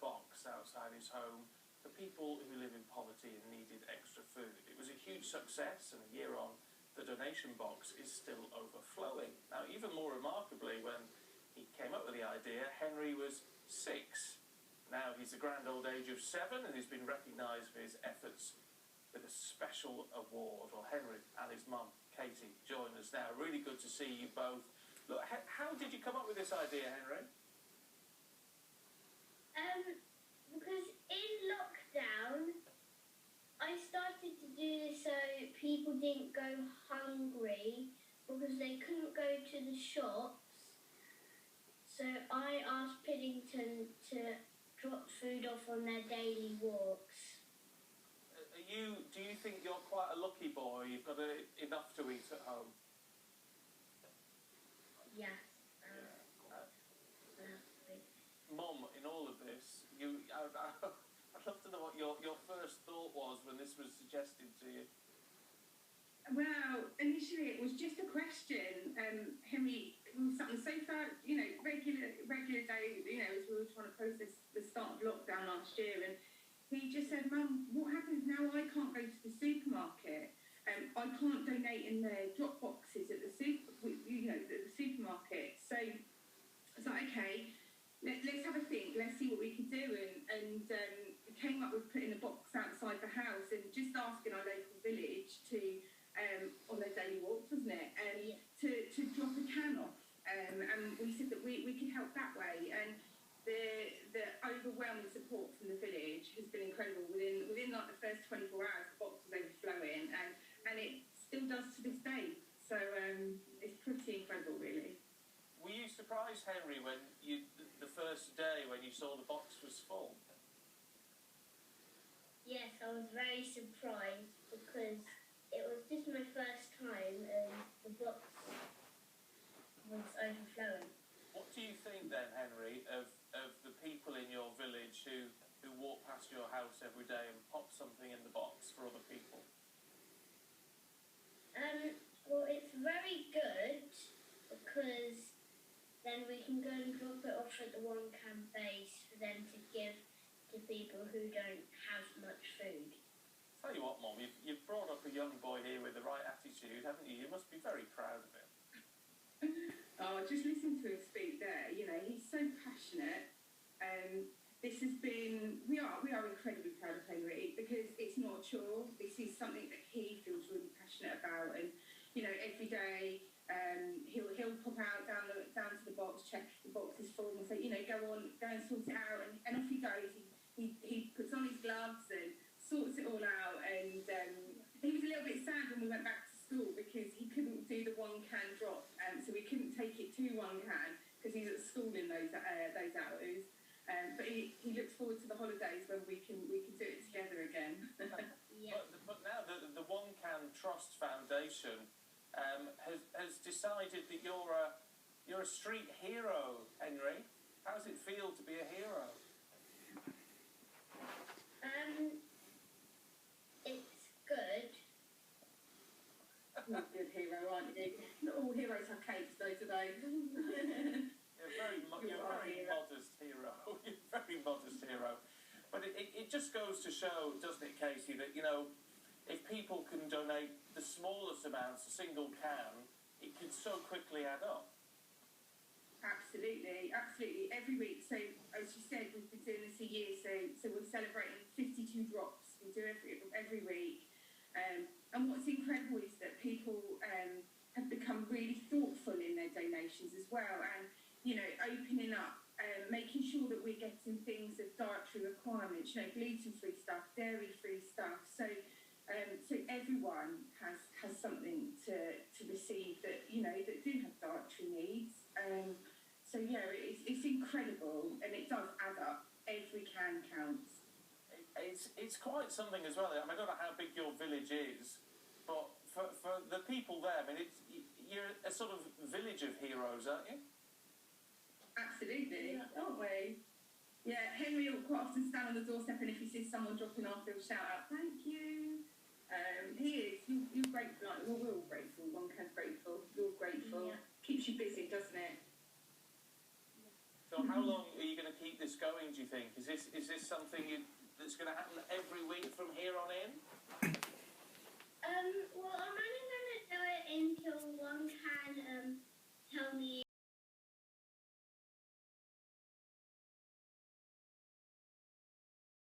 box outside his home for people who live in poverty and needed extra food. It was a huge success, and a year on, the donation box is still overflowing. Now, even more remarkably, when he came up with the idea, Henry was 6. Now he's the grand old age of 7, and he's been recognised for his efforts with a special award. Well, Henry and his mum, Katie, join us now. Really good to see you both. Look, how did you come up with this idea, Henry? Because in lockdown, I started to do this so people didn't go hungry because they couldn't go to the shops. So I asked Piddington to drop food off on their daily walks. Do you think you're quite a lucky boy? You've got enough to eat at home? Yes. Mum, in all of this, I'd love to know what your first thought was when this was suggested to you. Well, initially it was just a question. Henry was sat on the sofa, regular day, as we were trying to process the start of lockdown last year, and he just said, "Mum, what happens now? I can't go to the supermarket. I can't donate in the drop boxes at the the supermarket." So I was like, "Okay, let's have a think. Let's see what we can do." And came up with putting a box outside the house and just asking our local village to, on their daily walks, wasn't it? To drop a can off. And we said that we could help that way. And the overwhelming support from the village has been incredible. Within like the first 24 hours, the box was overflowing, and it still does to this day. So it's pretty incredible, really. Were you surprised, Henry, when the first day when you saw the box was full? Yes, I was very surprised because it was just my first time and the box was overflowing. What do you think then, Henry, of the people in your village who walk past your house every day and pop something in the box for other people? Well, it's very good because then we can go and drop it off at the one can base for them to give to people who don't have much food. Tell you what, Mum, you've brought up a young boy here with the right attitude, haven't you? You must be very proud of him. Oh, just listen to him speak there. He's so passionate. This has been, we are incredibly proud of Henry because it's not a chore. This is something that he feels really passionate about, and every day he'll pop out down to the box, check the box is full, and say, go and sort it out, and off he goes. He puts on his gloves and sorts it all out, and he was a little bit sad when we went back to school because he couldn't do the one can drop, so we couldn't take it to one can because he's at school in those hours. But he looks forward to the holidays when we can do it together again. Yeah. But now the One Can Trust Foundation has decided that you're a street hero, Henry. How does it feel to be a hero? It's good. Not a good hero, aren't you? Not all heroes have capes though today. You're a very modest hero. You're a very modest hero. But it just goes to show, doesn't it, Casey, that, if people can donate the smallest amounts, a single can, it can so quickly add up. Absolutely. Every week. So, as you said, we've been doing this a year, so we're celebrating 52 drops. We do every week. And what's incredible is that people have become really thoughtful in their donations as well, and opening up, making sure that we're getting things of dietary requirements, gluten-free stuff, dairy-free stuff. So everyone has something to receive that that do have dietary needs. So it's incredible, and it does add up. Every can counts. It's quite something as well. I don't know how big your village is, but for the people there, you're a sort of village of heroes, aren't you? Absolutely, aren't we? Yeah, Henry will quite often stand on the doorstep, and if he sees someone dropping off, he'll shout out, "Thank you." He is. You're grateful. We're all grateful. One Can's grateful. You're grateful. Yeah. Keeps you busy, doesn't it? So So how long are you going to keep this going, do you think? Is this something that's going to happen every week from